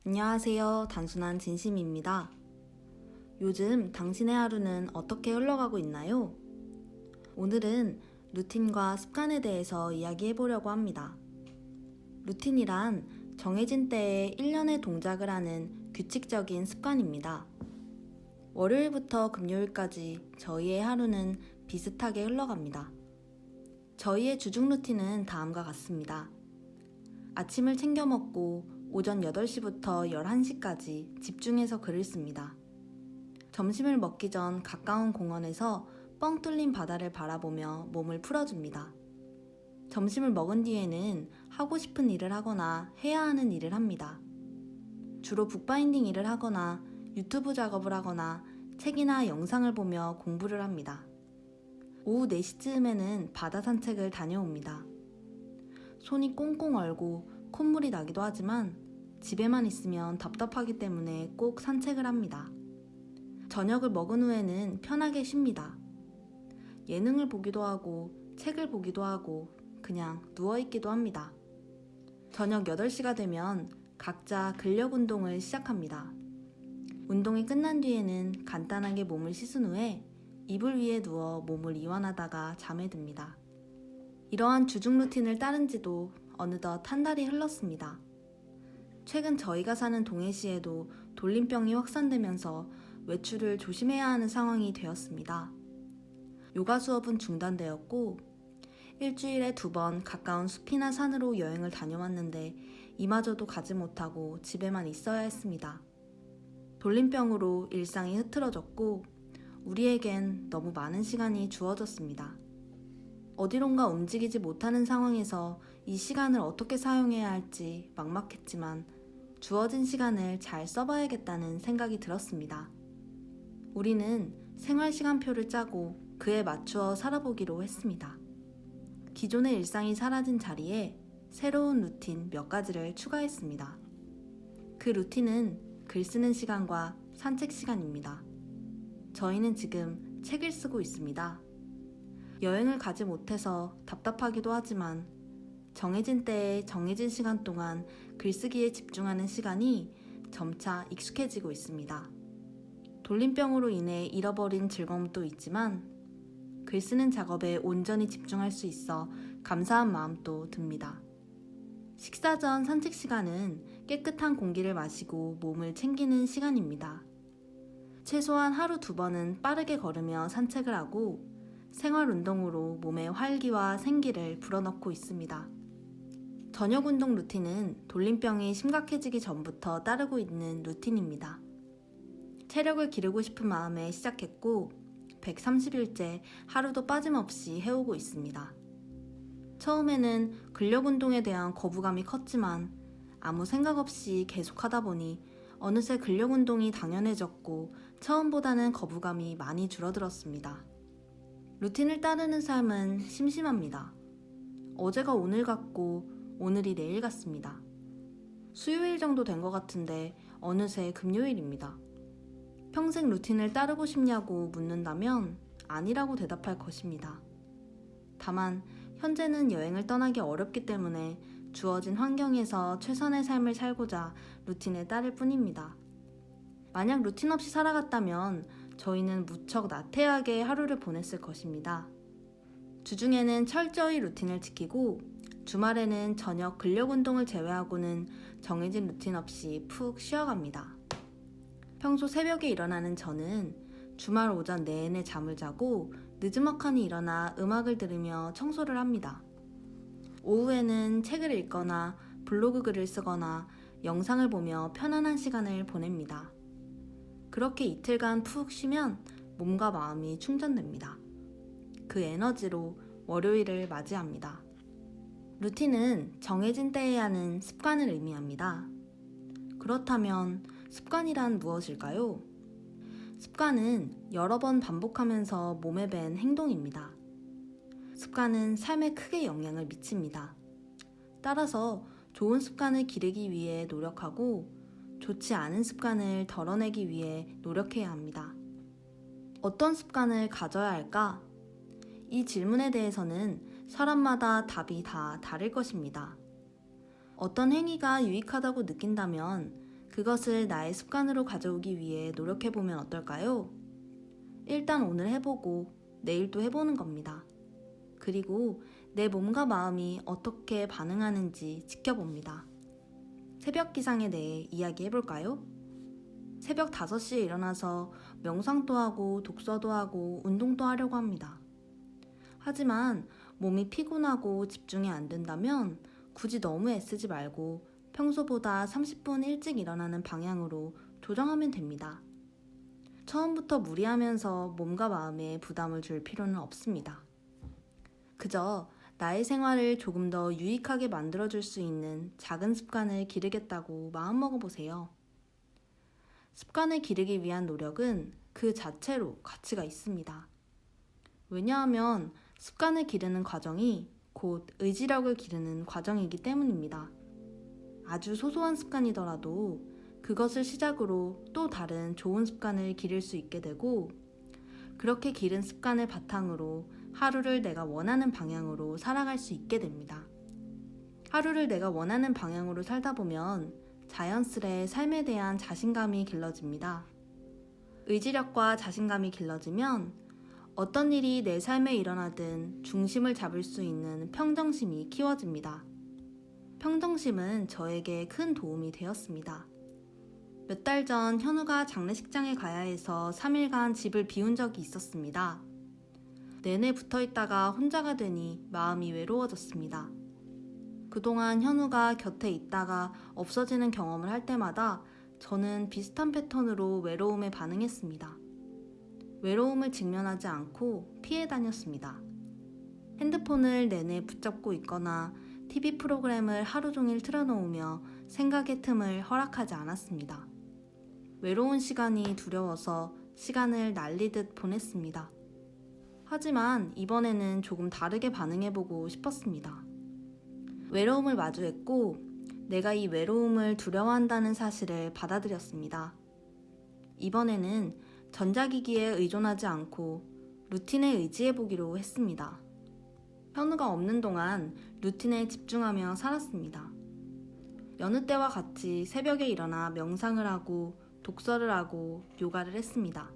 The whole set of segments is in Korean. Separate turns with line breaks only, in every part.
안녕하세요. 단순한 진심입니다. 요즘 당신의 하루는 어떻게 흘러가고 있나요? 오늘은 루틴과 습관에 대해서 이야기해 보려고 합니다. 루틴이란 정해진 때에 일련의 동작을 하는 규칙적인 습관입니다. 월요일부터 금요일까지 저희의 하루는 비슷하게 흘러갑니다. 저희의 주중 루틴은 다음과 같습니다. 아침을 챙겨 먹고 오전 8시부터 11시까지 집중해서 글을 씁니다. 점심을 먹기 전 가까운 공원에서 뻥 뚫린 바다를 바라보며 몸을 풀어줍니다. 점심을 먹은 뒤에는 하고 싶은 일을 하거나 해야 하는 일을 합니다. 주로 북바인딩 일을 하거나 유튜브 작업을 하거나 책이나 영상을 보며 공부를 합니다. 오후 4시쯤에는 바다 산책을 다녀옵니다. 손이 꽁꽁 얼고 콧물이 나기도 하지만 집에만 있으면 답답하기 때문에 꼭 산책을 합니다. 저녁을 먹은 후에는 편하게 쉽니다. 예능을 보기도 하고 책을 보기도 하고 그냥 누워있기도 합니다. 저녁 8시가 되면 각자 근력 운동을 시작합니다. 운동이 끝난 뒤에는 간단하게 몸을 씻은 후에 이불 위에 누워 몸을 이완하다가 잠에 듭니다. 이러한 주중 루틴을 따른 지도 어느덧 한 달이 흘렀습니다. 최근 저희가 사는 동해시에도 돌림병이 확산되면서 외출을 조심해야 하는 상황이 되었습니다. 요가 수업은 중단되었고 일주일에 2번 가까운 숲이나 산으로 여행을 다녀왔는데 이마저도 가지 못하고 집에만 있어야 했습니다. 돌림병으로 일상이 흐트러졌고 우리에겐 너무 많은 시간이 주어졌습니다. 어디론가 움직이지 못하는 상황에서 이 시간을 어떻게 사용해야 할지 막막했지만 주어진 시간을 잘 써봐야겠다는 생각이 들었습니다. 우리는 생활시간표를 짜고 그에 맞추어 살아보기로 했습니다. 기존의 일상이 사라진 자리에 새로운 루틴 몇 가지를 추가했습니다. 그 루틴은 글 쓰는 시간과 산책 시간입니다. 저희는 지금 책을 쓰고 있습니다. 여행을 가지 못해서 답답하기도 하지만 정해진 때에 정해진 시간 동안 글쓰기에 집중하는 시간이 점차 익숙해지고 있습니다. 돌림병으로 인해 잃어버린 즐거움도 있지만 글 쓰는 작업에 온전히 집중할 수 있어 감사한 마음도 듭니다. 식사 전 산책 시간은 깨끗한 공기를 마시고 몸을 챙기는 시간입니다. 최소한 하루 2번은 빠르게 걸으며 산책을 하고 생활 운동으로 몸에 활기와 생기를 불어넣고 있습니다. 저녁 운동 루틴은 돌림병이 심각해지기 전부터 따르고 있는 루틴입니다. 체력을 기르고 싶은 마음에 시작했고 130일째 하루도 빠짐없이 해오고 있습니다. 처음에는 근력 운동에 대한 거부감이 컸지만 아무 생각 없이 계속하다 보니 어느새 근력 운동이 당연해졌고 처음보다는 거부감이 많이 줄어들었습니다. 루틴을 따르는 삶은 심심합니다. 어제가 오늘 같고 오늘이 내일 같습니다. 수요일 정도 된 것 같은데 어느새 금요일입니다. 평생 루틴을 따르고 싶냐고 묻는다면 아니라고 대답할 것입니다. 다만 현재는 여행을 떠나기 어렵기 때문에 주어진 환경에서 최선의 삶을 살고자 루틴에 따를 뿐입니다. 만약 루틴 없이 살아갔다면 저희는 무척 나태하게 하루를 보냈을 것입니다. 주중에는 철저히 루틴을 지키고 주말에는 저녁 근력 운동을 제외하고는 정해진 루틴 없이 푹 쉬어갑니다. 평소 새벽에 일어나는 저는 주말 오전 내내 잠을 자고 늦지막하니 일어나 음악을 들으며 청소를 합니다. 오후에는 책을 읽거나 블로그 글을 쓰거나 영상을 보며 편안한 시간을 보냅니다. 그렇게 이틀간 푹 쉬면 몸과 마음이 충전됩니다. 그 에너지로 월요일을 맞이합니다. 루틴은 정해진 때에 하는 습관을 의미합니다. 그렇다면 습관이란 무엇일까요? 습관은 여러 번 반복하면서 몸에 밴 행동입니다. 습관은 삶에 크게 영향을 미칩니다. 따라서 좋은 습관을 기르기 위해 노력하고 좋지 않은 습관을 덜어내기 위해 노력해야 합니다. 어떤 습관을 가져야 할까? 이 질문에 대해서는 사람마다 답이 다 다를 것입니다. 어떤 행위가 유익하다고 느낀다면 그것을 나의 습관으로 가져오기 위해 노력해보면 어떨까요? 일단 오늘 해보고 내일 또 해보는 겁니다. 그리고 내 몸과 마음이 어떻게 반응하는지 지켜봅니다. 새벽 기상에 대해 이야기해볼까요? 새벽 5시에 일어나서 명상도 하고 독서도 하고 운동도 하려고 합니다. 하지만 몸이 피곤하고 집중이 안 된다면 굳이 너무 애쓰지 말고 평소보다 30분 일찍 일어나는 방향으로 조정하면 됩니다. 처음부터 무리하면서 몸과 마음에 부담을 줄 필요는 없습니다. 그저 나의 생활을 조금 더 유익하게 만들어줄 수 있는 작은 습관을 기르겠다고 마음먹어 보세요. 습관을 기르기 위한 노력은 그 자체로 가치가 있습니다. 왜냐하면 습관을 기르는 과정이 곧 의지력을 기르는 과정이기 때문입니다. 아주 소소한 습관이더라도 그것을 시작으로 또 다른 좋은 습관을 기를 수 있게 되고, 그렇게 기른 습관을 바탕으로 하루를 내가 원하는 방향으로 살아갈 수 있게 됩니다. 하루를 내가 원하는 방향으로 살다 보면 자연스레 삶에 대한 자신감이 길러집니다. 의지력과 자신감이 길러지면 어떤 일이 내 삶에 일어나든 중심을 잡을 수 있는 평정심이 키워집니다. 평정심은 저에게 큰 도움이 되었습니다. 몇 달 전 현우가 장례식장에 가야 해서 3일간 집을 비운 적이 있었습니다. 내내 붙어 있다가 혼자가 되니 마음이 외로워졌습니다. 그동안 현우가 곁에 있다가 없어지는 경험을 할 때마다 저는 비슷한 패턴으로 외로움에 반응했습니다. 외로움을 직면하지 않고 피해 다녔습니다. 핸드폰을 내내 붙잡고 있거나 TV 프로그램을 하루 종일 틀어놓으며 생각의 틈을 허락하지 않았습니다. 외로운 시간이 두려워서 시간을 날리듯 보냈습니다. 하지만 이번에는 조금 다르게 반응해보고 싶었습니다. 외로움을 마주했고 내가 이 외로움을 두려워한다는 사실을 받아들였습니다. 이번에는 전자기기에 의존하지 않고 루틴에 의지해보기로 했습니다. 현우가 없는 동안 루틴에 집중하며 살았습니다. 여느 때와 같이 새벽에 일어나 명상을 하고 독서를 하고 요가를 했습니다.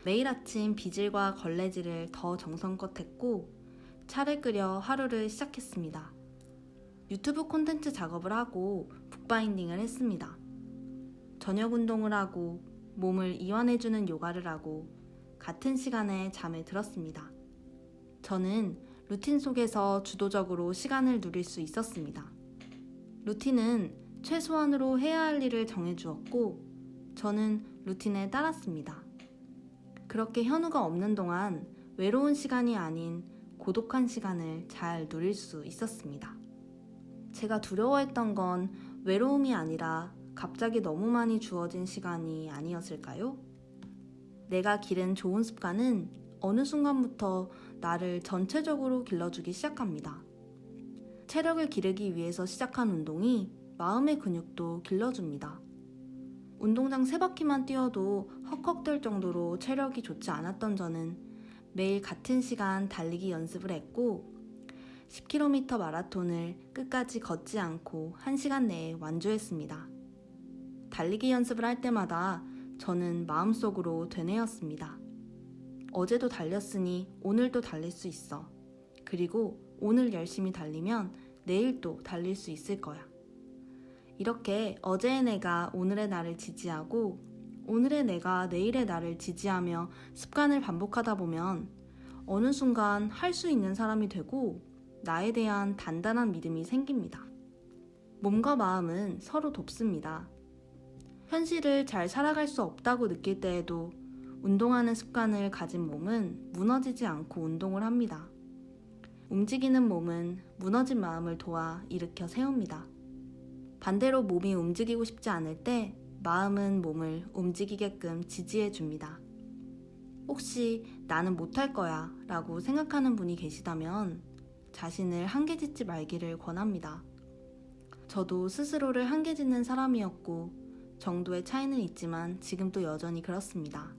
매일 아침 비질과 걸레질을 더 정성껏 했고 차를 끓여 하루를 시작했습니다. 유튜브 콘텐츠 작업을 하고 북바인딩을 했습니다. 저녁 운동을 하고 몸을 이완해주는 요가를 하고 같은 시간에 잠에 들었습니다. 저는 루틴 속에서 주도적으로 시간을 누릴 수 있었습니다. 루틴은 최소한으로 해야 할 일을 정해주었고 저는 루틴에 따랐습니다. 그렇게 현우가 없는 동안 외로운 시간이 아닌 고독한 시간을 잘 누릴 수 있었습니다. 제가 두려워했던 건 외로움이 아니라 갑자기 너무 많이 주어진 시간이 아니었을까요? 내가 기른 좋은 습관은 어느 순간부터 나를 전체적으로 길러주기 시작합니다. 체력을 기르기 위해서 시작한 운동이 마음의 근육도 길러줍니다. 운동장 3바퀴만 뛰어도 헉헉댈 정도로 체력이 좋지 않았던 저는 매일 같은 시간 달리기 연습을 했고 10km 마라톤을 끝까지 걷지 않고 1시간 내에 완주했습니다. 달리기 연습을 할 때마다 저는 마음속으로 되뇌었습니다. 어제도 달렸으니 오늘도 달릴 수 있어. 그리고 오늘 열심히 달리면 내일 또 달릴 수 있을 거야. 이렇게 어제의 내가 오늘의 나를 지지하고 오늘의 내가 내일의 나를 지지하며 습관을 반복하다 보면 어느 순간 할 수 있는 사람이 되고 나에 대한 단단한 믿음이 생깁니다. 몸과 마음은 서로 돕습니다. 현실을 잘 살아갈 수 없다고 느낄 때에도 운동하는 습관을 가진 몸은 무너지지 않고 운동을 합니다. 움직이는 몸은 무너진 마음을 도와 일으켜 세웁니다. 반대로 몸이 움직이고 싶지 않을 때 마음은 몸을 움직이게끔 지지해 줍니다. 혹시 나는 못할 거야 라고 생각하는 분이 계시다면 자신을 한계 짓지 말기를 권합니다. 저도 스스로를 한계 짓는 사람이었고 정도의 차이는 있지만 지금도 여전히 그렇습니다.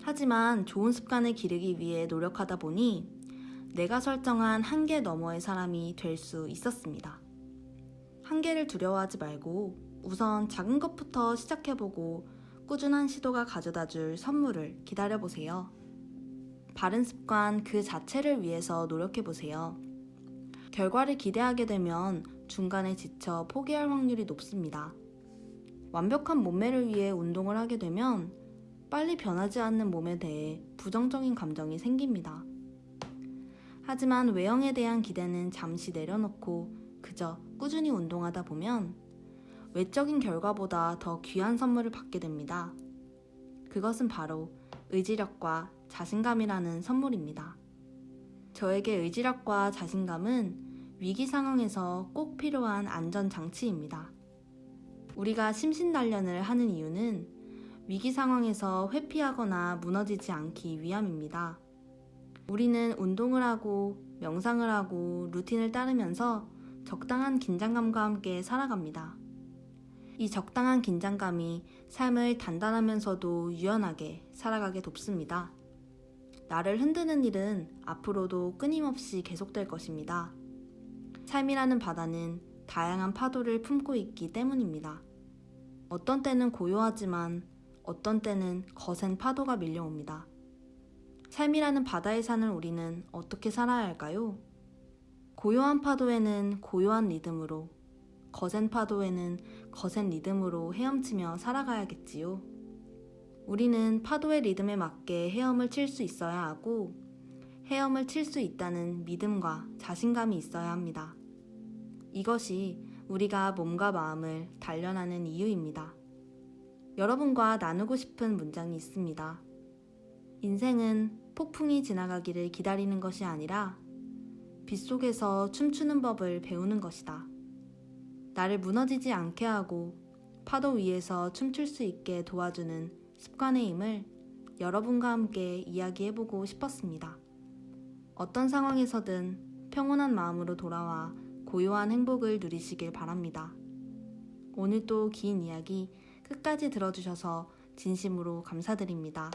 하지만 좋은 습관을 기르기 위해 노력하다 보니 내가 설정한 한계 너머의 사람이 될 수 있었습니다. 한계를 두려워하지 말고 우선 작은 것부터 시작해보고 꾸준한 시도가 가져다 줄 선물을 기다려보세요. 바른 습관 그 자체를 위해서 노력해보세요. 결과를 기대하게 되면 중간에 지쳐 포기할 확률이 높습니다. 완벽한 몸매를 위해 운동을 하게 되면 빨리 변하지 않는 몸에 대해 부정적인 감정이 생깁니다. 하지만 외형에 대한 기대는 잠시 내려놓고 그저 꾸준히 운동하다 보면 외적인 결과보다 더 귀한 선물을 받게 됩니다. 그것은 바로 의지력과 자신감이라는 선물입니다. 저에게 의지력과 자신감은 위기 상황에서 꼭 필요한 안전장치입니다. 우리가 심신단련을 하는 이유는 위기 상황에서 회피하거나 무너지지 않기 위함입니다. 우리는 운동을 하고 명상을 하고 루틴을 따르면서 적당한 긴장감과 함께 살아갑니다. 이 적당한 긴장감이 삶을 단단하면서도 유연하게 살아가게 돕습니다. 나를 흔드는 일은 앞으로도 끊임없이 계속될 것입니다. 삶이라는 바다는 다양한 파도를 품고 있기 때문입니다. 어떤 때는 고요하지만 어떤 때는 거센 파도가 밀려옵니다. 삶이라는 바다에 사는 우리는 어떻게 살아야 할까요? 고요한 파도에는 고요한 리듬으로, 거센 파도에는 거센 리듬으로 헤엄치며 살아가야겠지요. 우리는 파도의 리듬에 맞게 헤엄을 칠 수 있어야 하고 헤엄을 칠 수 있다는 믿음과 자신감이 있어야 합니다. 이것이 우리가 몸과 마음을 단련하는 이유입니다. 여러분과 나누고 싶은 문장이 있습니다. 인생은 폭풍이 지나가기를 기다리는 것이 아니라 빗속에서 춤추는 법을 배우는 것이다. 나를 무너지지 않게 하고 파도 위에서 춤출 수 있게 도와주는 습관의 힘을 여러분과 함께 이야기해보고 싶었습니다. 어떤 상황에서든 평온한 마음으로 돌아와 고요한 행복을 누리시길 바랍니다. 오늘도 긴 이야기 끝까지 들어주셔서 진심으로 감사드립니다.